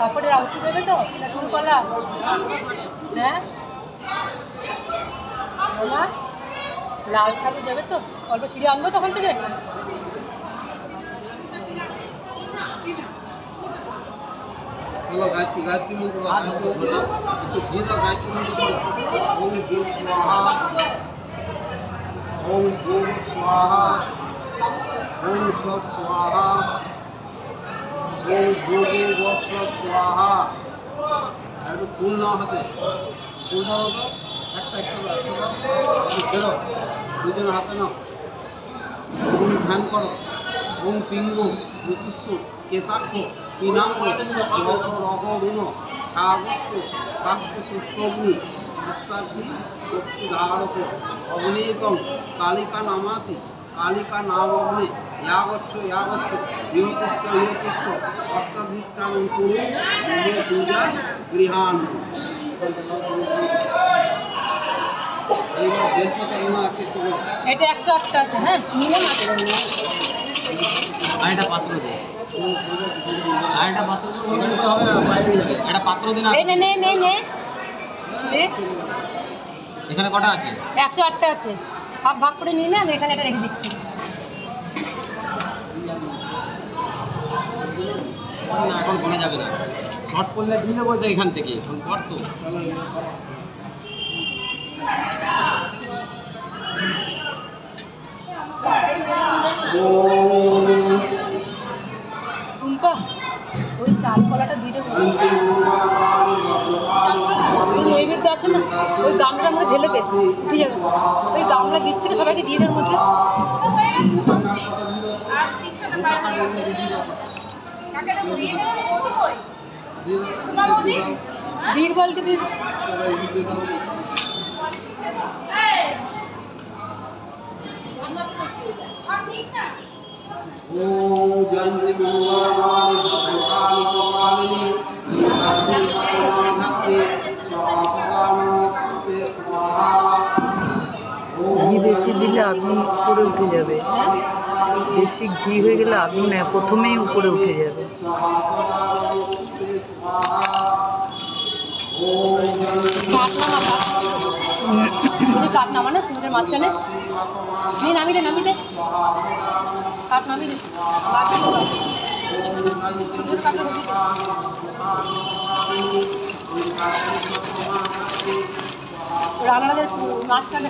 কাপড়ের আউটি দেবে তো এটা শুরু করলাম। হ্যাঁ না লাল ছাতু দেবে তো, অল্প সিঁড়ি আনবো তখন থেকে। গায়ত্রী গায়ত্রী মন্ত্র একটু ঘি দাও, গায়ত্রী মন্ত্র ওম গুরু স্বাহা, ওম গুরু স্বাহা, ওম স্বাহা, ওম গুরু স্বাহা। একটু ফুল নাও হাতে, ফুল দাও তো, একটা বেরো, দুজন হাতে নাও। ওম ধ্যান করো, ওম পিঙ্গু বিশিষ্য কেশাক্ষ পিনাঙ্গ রহরুণ সাবস্য সাক্ষ্য সূত্রগ্নি সপ্তার্ষি শক্তিধারক অগ্নেকং কালিকা নামাসি কালিকা নাম অগ্নে ইয়াগচ্ছ ইয়াগচ্ছ ইহতিষ্ঠ ইহতিষ্ঠ অষ্টাধিষ্ঠান কুরু মম পূজা গৃহান। এইবার বেলপাতা গুলো একটু এটা 108টা আছে। হ্যাঁ নিলে না আরেকটা পাত্র দে, আরেকটা পাত্র দিতে হবে না, বাইরে যাবে। একটা পাত্র দিন। নে নে নে নে নে। এখানে কটা আছে? 108টা আছে। ভাগ ভাগ করে নিয়ে নে, আমি এখানে এটা রেখে দিচ্ছি। না এখন বনে যাবে না, শর্ট করলে দিয়ে দেবো তো এখান থেকে, এখন কর তো। টুম্পা ওই চাল কলাটা দিয়ে দেবো। নৈবেদ্য আছে না, ওই গামলার মধ্যে ঢেলে দে, উঠে যাবে। ওই গামলা দিচ্ছে না সবাইকে, দিয়ে দেওয়ার মধ্যে। বীরবলকে দিয়ে ওম জয়ন্তী মঙ্গলকালী ভদ্রকালী কপালিনী লক্ষ্মী মহাধাত্রী সদা নমস্তে স্বাহা। ঘি বেশি দিলে আগুন উপরে উঠে যাবে, বেশি ঘি হয়ে গেলে আগুন প্রথমেই উপরে উঠে যাবে। কাঠ নামা না সমুদ্রের মাঝখানে, নিয়ে নামি দে নামি দে, কাঠ নামি দে। রান্নাদের মাঝখানে